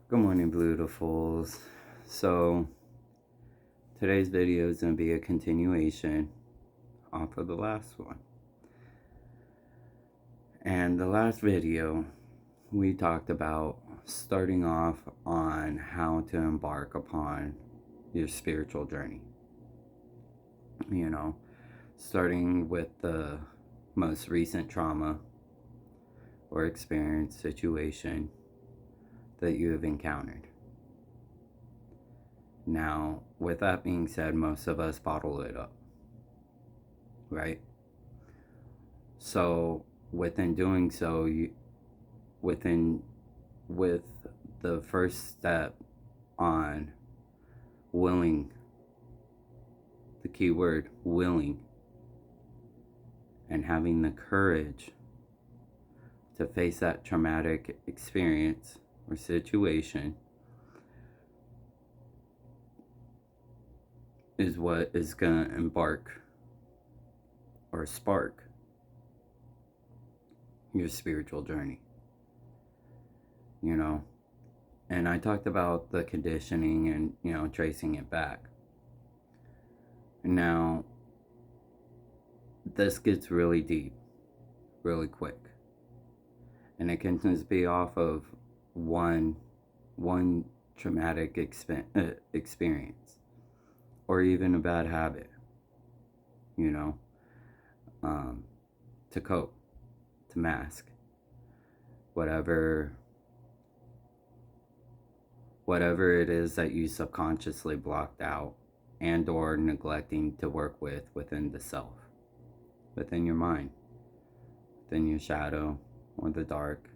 Good morning, beautifuls. So, today's video is going to be a continuation off of the last one. And the last video, we talked about starting off on how to embark upon your spiritual journey. You know, starting with the most recent trauma or experience, situation that you have encountered. Now, with that being said, most of us bottle it up, right? So, within doing so, with the first step on willing, the key word willing, and having the courage to face that traumatic experience or situation is what is going to embark or spark your spiritual journey. You know, and I talked about the conditioning and, tracing it back. Now, this gets really deep, really quick. And it can just be off of one traumatic experience or even a bad habit, to cope, to mask whatever it is that you subconsciously blocked out and or neglecting to work within the self, within your mind, within your shadow or the dark.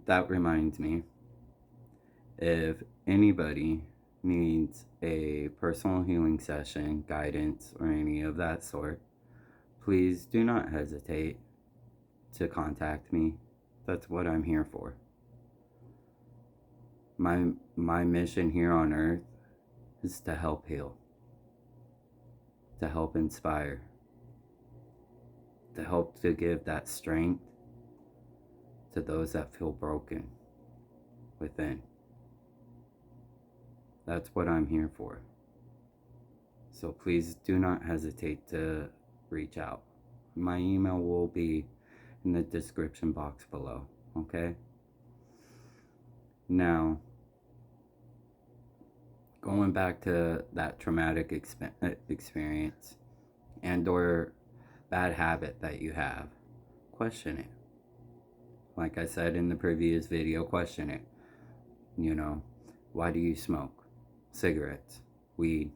That reminds me, if anybody needs a personal healing session, guidance, or any of that sort, please do not hesitate to contact me. That's what I'm here for. My mission here on earth is to help heal, to help inspire, to help to give that strength to those that feel broken within. That's what I'm here for. So please do not hesitate to reach out. My email will be in the description box below, okay? Now, going back to that traumatic experience and or bad habit that you have, question it. Like I said in the previous video, question it. Why do you smoke cigarettes, weed?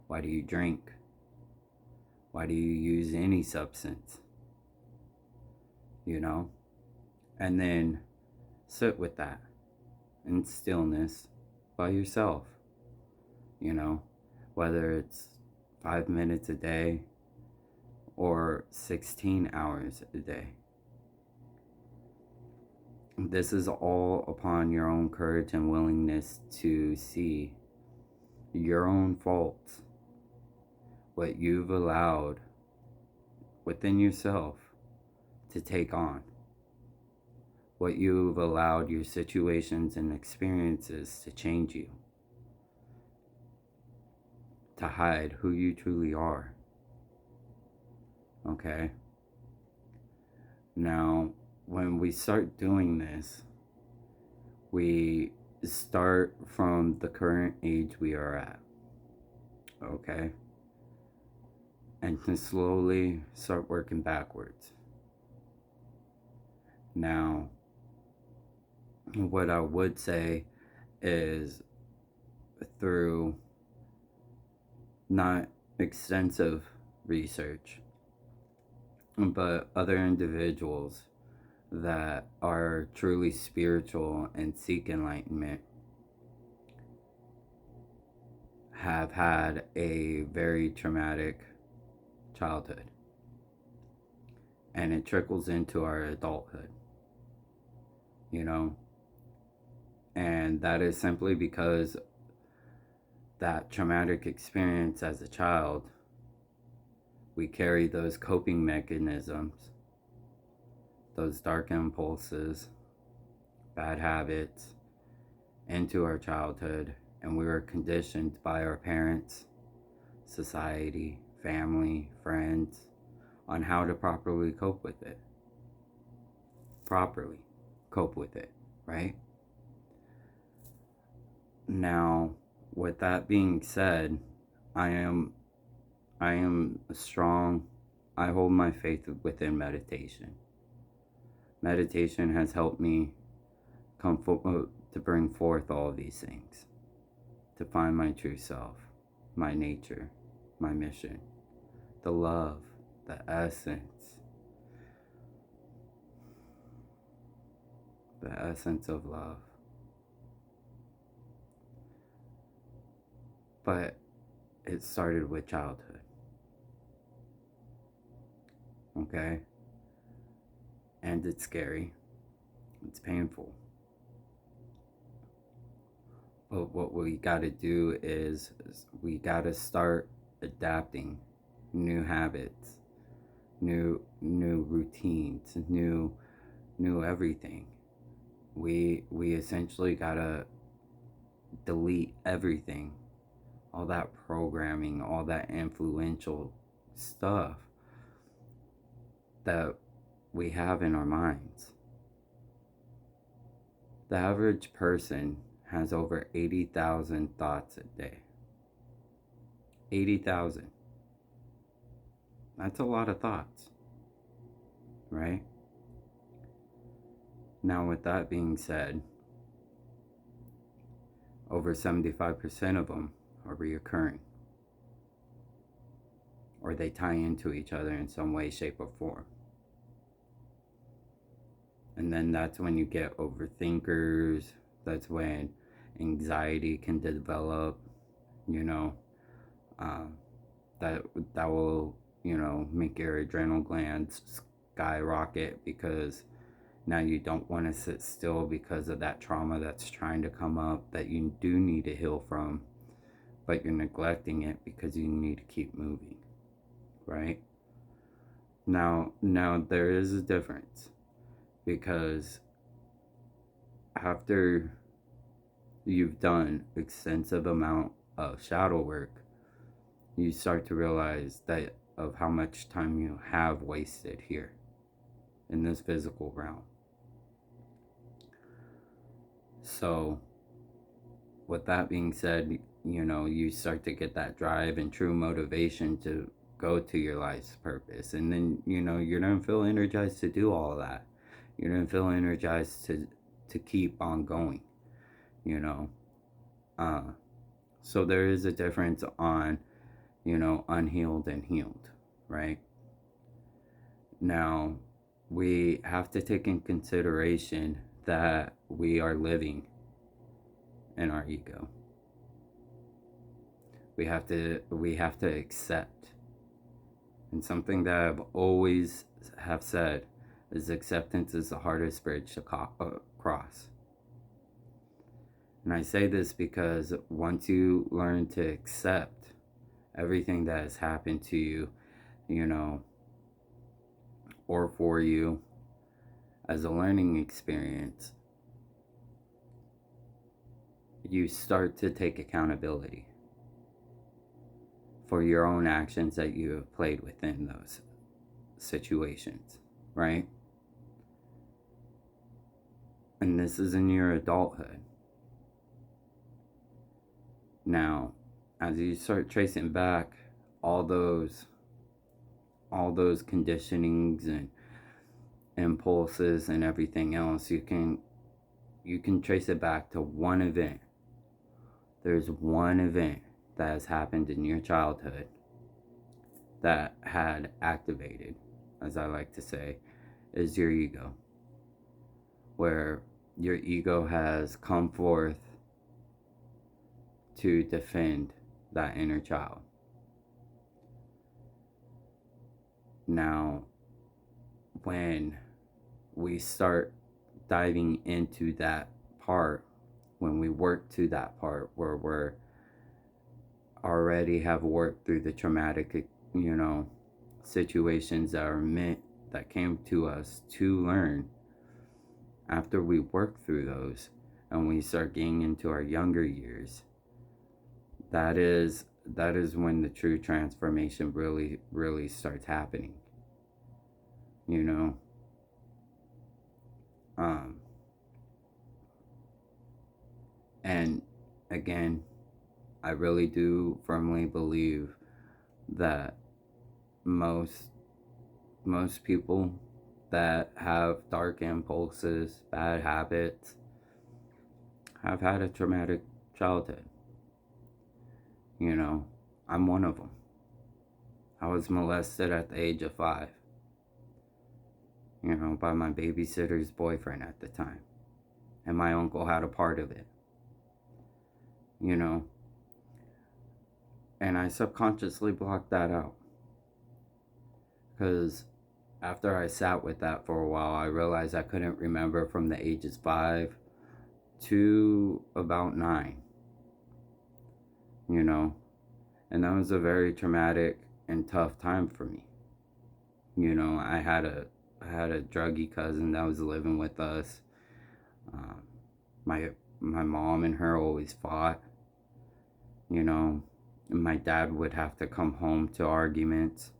Why do you drink? Why do you use any substance? And then sit with that in stillness by yourself. Whether it's 5 minutes a day or 16 hours a day. This is all upon your own courage and willingness to see your own faults, what you've allowed within yourself to take on, what you've allowed your situations and experiences to change you, to hide who you truly are. Okay? Now, when we start doing this, we start from the current age we are at. Okay? And can slowly start working backwards. Now, what I would say is through not extensive research, but other individuals that are truly spiritual and seek enlightenment have had a very traumatic childhood, and it trickles into our adulthood, and that is simply because that traumatic experience as a child, we carry those coping mechanisms, those dark impulses, bad habits into our childhood, and we were conditioned by our parents, society, family, friends on how to properly cope with it. Properly cope with it, right? Now, with that being said, I am I am strong. I hold my faith within meditation. Meditation has helped me to bring forth all of these things, to find my true self, my nature, my mission, the love, the essence of love. But it started with childhood, okay? And it's scary, it's painful. But what we got to do is we got to start adapting new habits, new routines, new everything. We essentially got to delete everything, all that programming, all that influential stuff that we have in our minds. The average person has over 80,000 thoughts a day. 80,000. That's a lot of thoughts, right? Now, with that being said, over 75% of them are reoccurring, or they tie into each other in some way, shape, or form. And then that's when you get overthinkers. That's when anxiety can develop, you know, that will, make your adrenal glands skyrocket, because now you don't want to sit still because of that trauma that's trying to come up that you do need to heal from, but you're neglecting it because you need to keep moving, right? Now there is a difference, because after you've done extensive amount of shadow work, you start to realize that of how much time you have wasted here in this physical realm. So with that being said, you start to get that drive and true motivation to go to your life's purpose. And then, you're going to feel energized to do all of that. You're going to feel energized to keep on going, So there is a difference on, unhealed and healed, right? Now, we have to take in consideration that we are living in our ego. We have to accept. And something that I've always have said is acceptance is the hardest bridge to cross. And I say this because once you learn to accept everything that has happened to you, or for you as a learning experience, you start to take accountability for your own actions that you have played within those situations, right? And this is in your adulthood. Now, as you start tracing back all those conditionings and impulses and everything else, you can trace it back to one event. There's one event that has happened in your childhood that had activated, as I like to say, is your ego. Where your ego has come forth to defend that inner child. Now, when we start diving into that part, when we work to that part where we're already have worked through the traumatic, situations that came to us to learn, After we work through those and we start getting into our younger years, that is when the true transformation really starts happening. You know, um, and again, I really do firmly believe that most most people that have dark impulses, bad habits, have had a traumatic childhood. You know, I'm one of them. I was molested at the age of 5, by my babysitter's boyfriend at the time. And my uncle had a part of it, you know. And I subconsciously blocked that out. Because after I sat with that for a while, I realized I couldn't remember from the ages 5 to about 9, you know. And that was a very traumatic and tough time for me. I had a druggy cousin that was living with us. Um, my mom and her always fought. You know, my dad would have to come home to arguments.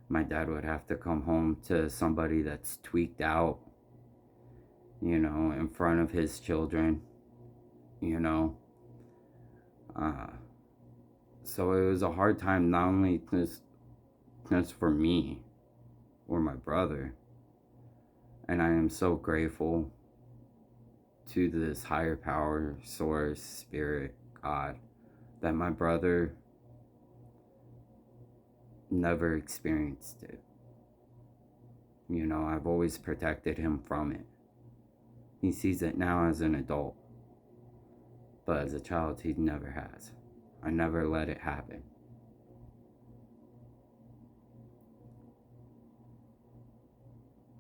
My dad would have to come home to somebody that's tweaked out, in front of his children, you know. Uh, so it was a hard time, not only just for me or my brother. And I am so grateful to this higher power, source, spirit, God, that my brother never experienced it. I've always protected him from it. He sees it now as an adult, but as a child, he never has. I never let it happen.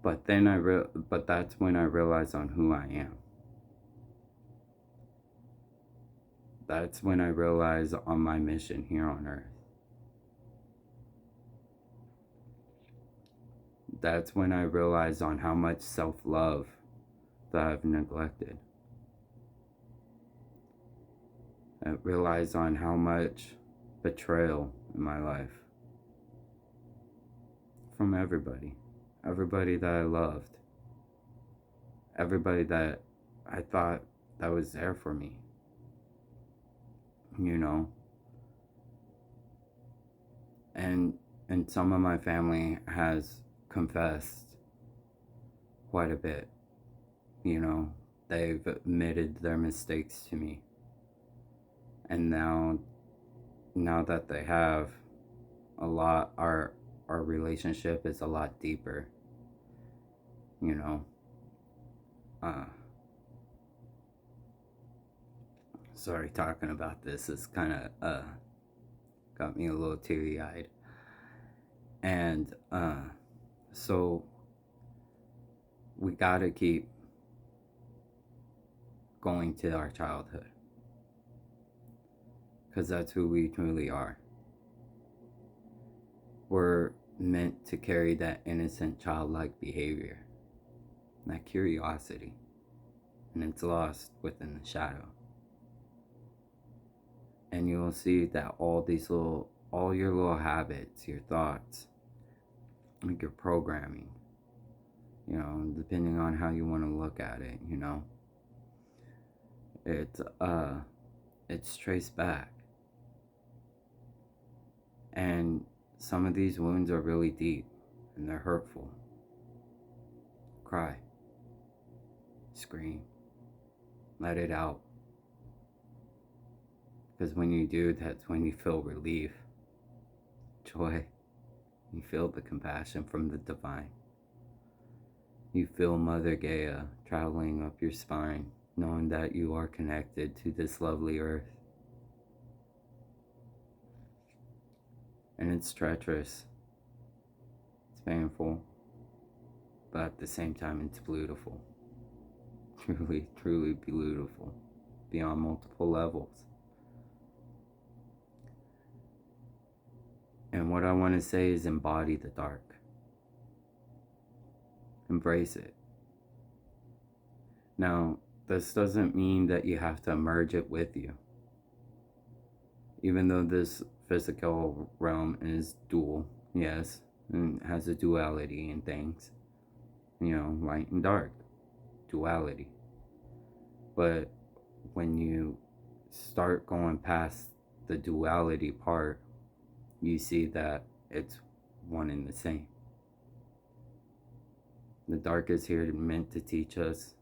But that's when I realized on who I am. That's when I realized on my mission here on earth. That's when I realized on how much self-love that I've neglected. I realized on how much betrayal in my life from everybody that I loved, everybody that I thought that was there for me, and some of my family has confessed quite a bit. They've admitted their mistakes to me, and now that they have, our relationship is a lot deeper. uh Sorry, talking about this is kind of got me a little teary-eyed. And so we gotta keep going to our childhood, because that's who we truly are. We're meant to carry that innocent childlike behavior, that curiosity, and it's lost within the shadow. And you'll see that all your little habits, your thoughts, like your programming, depending on how you want to look at it, it's traced back. And some of these wounds are really deep and they're hurtful. Cry, scream, let it out. Because when you do, that's when you feel relief, joy. You feel the compassion from the divine. You feel Mother Gaia traveling up your spine, knowing that you are connected to this lovely earth. And it's treacherous. It's painful. But at the same time, it's beautiful. Truly, truly beautiful. Beyond multiple levels. And what I want to say is embody the dark. Embrace it. Now, this doesn't mean that you have to merge it with you. Even though this physical realm is dual, yes, and has a duality in things, light and dark, duality. But when you start going past the duality part, you see that it's one and the same. The dark is here meant to teach us,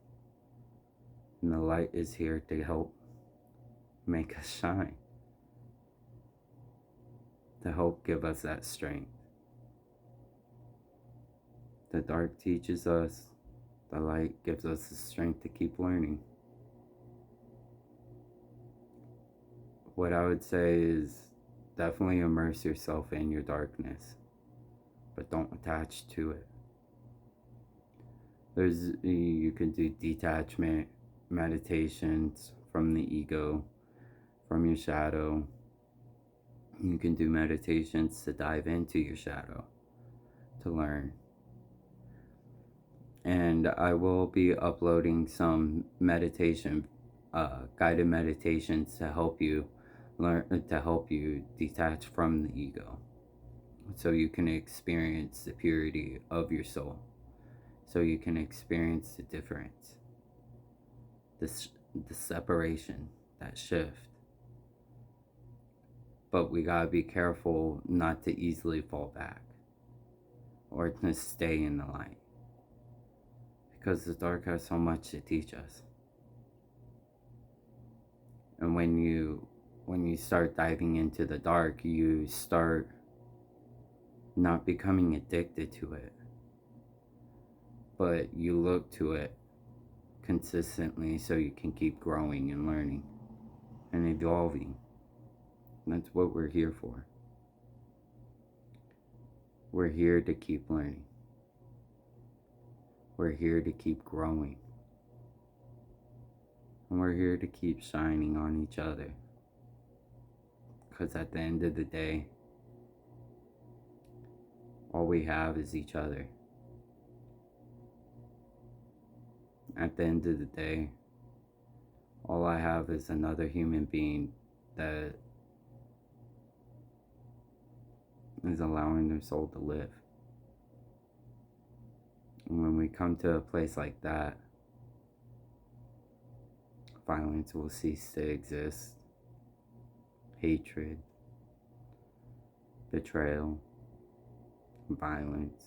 and the light is here to help make us shine, to help give us that strength. The dark teaches us, the light gives us the strength to keep learning. What I would say is definitely immerse yourself in your darkness, but don't attach to it. You can do detachment meditations from the ego, from your shadow. You can do meditations to dive into your shadow, to learn. And I will be uploading some guided meditations to help you learn, to help you detach from the ego, so you can experience the purity of your soul, so you can experience the difference, the separation, that shift. But we gotta be careful not to easily fall back or to stay in the light, because the dark has so much to teach us. And when you start diving into the dark, you start not becoming addicted to it, but you look to it consistently so you can keep growing and learning and evolving. And that's what we're here for. We're here to keep learning. We're here to keep growing. And we're here to keep shining on each other. Because at the end of the day, all we have is each other. At the end of the day, all I have is another human being that is allowing their soul to live. And when we come to a place like that, violence will cease to exist. Hatred, betrayal, violence,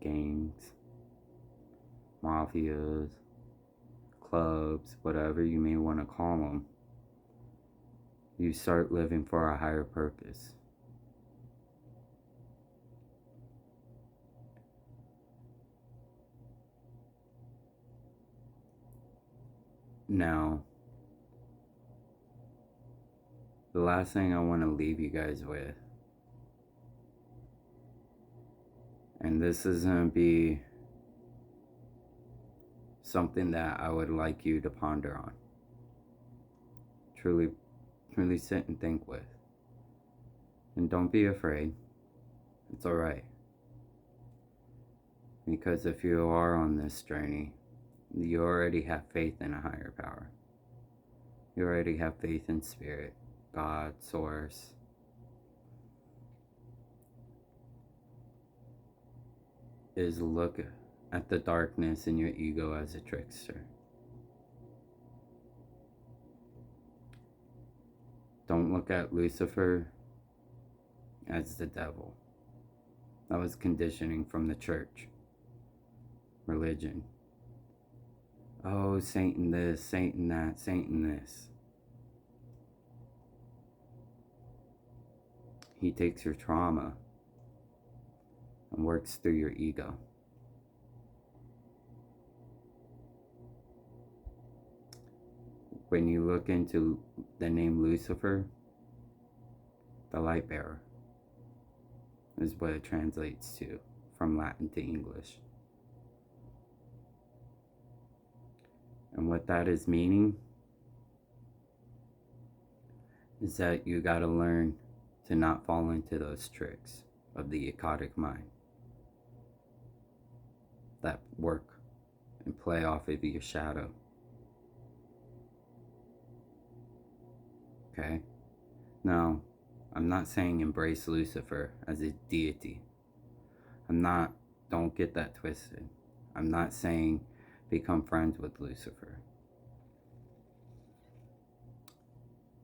gangs, mafias, clubs, whatever you may want to call them. You start living for a higher purpose. Now, the last thing I want to leave you guys with, and this is going to be something that I would like you to ponder on. Truly sit and think with. And don't be afraid. It's alright. Because if you are on this journey, you already have faith in a higher power. You already have faith in spirit, God, source. Is look at the darkness in your ego as a trickster. Don't look at Lucifer as the devil. That was conditioning from the church, religion. Oh, Satan this, Satan that, Satan this. He takes your trauma and works through your ego. When you look into the name Lucifer, the light bearer is what it translates to from Latin to English. And what that is meaning is that you gotta learn to not fall into those tricks of the ecotic mind that work and play off of your shadow. Okay? Now, I'm not saying embrace Lucifer as a deity. Don't get that twisted. I'm not saying become friends with Lucifer.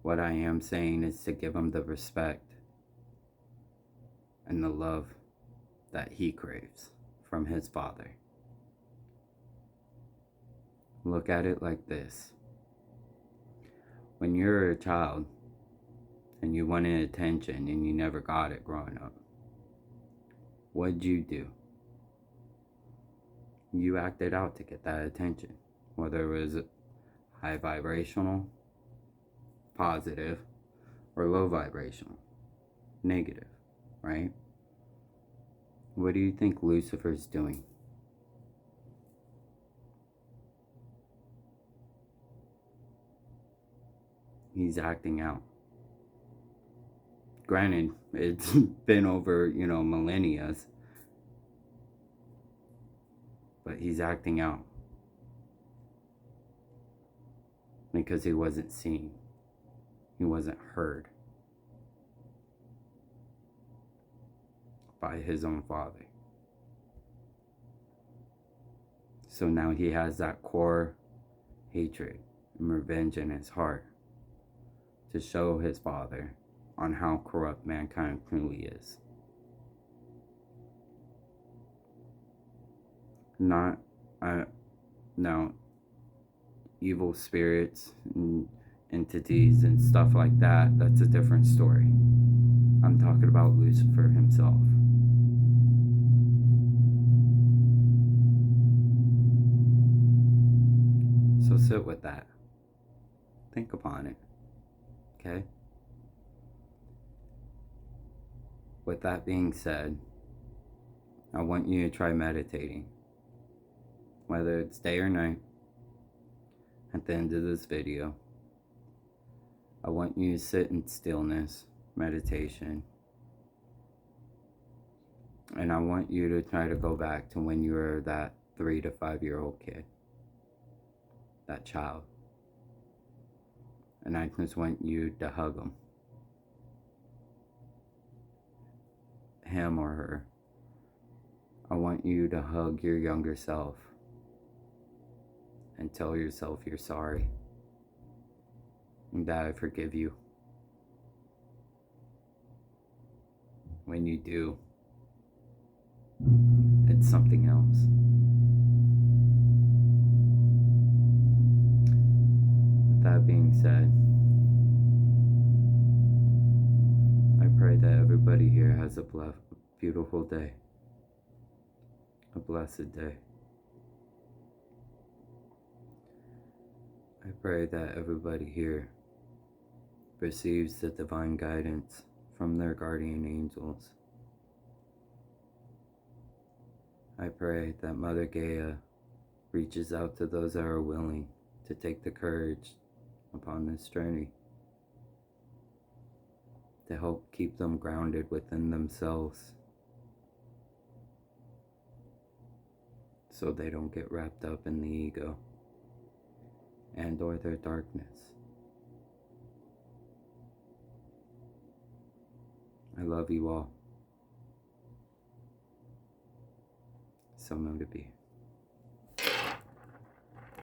What I am saying is to give him the respect and the love that he craves from his Father. Look at it like this. When you're a child and you wanted attention and you never got it growing up, what'd you do? You acted out to get that attention, whether it was high vibrational, positive, or low vibrational, negative, right? What do you think Lucifer's doing? He's acting out. Granted, it's been over, millennia, but he's acting out because he wasn't seen. He wasn't heard by his own Father. So now he has that core hatred and revenge in his heart to show his Father on how corrupt mankind truly is. Now, evil spirits and entities and stuff like that, that's a different story. I'm talking about Lucifer himself. So sit with that. Think upon it. Okay? With that being said, I want you to try meditating. Whether it's day or night, at the end of this video, I want you to sit in stillness, meditation, and I want you to try to go back to when you were that 3 to 5 year old kid, that child, and I just want you to hug him or her. I want you to hug your younger self and tell yourself you're sorry and that I forgive you. When you do, it's something else. With that being said, I pray that everybody here has a beautiful day, a blessed day. I pray that everybody here receives the divine guidance from their guardian angels. I pray that Mother Gaia reaches out to those that are willing to take the courage upon this journey to help keep them grounded within themselves so they don't get wrapped up in the ego and or their darkness. I love you all. So known to be.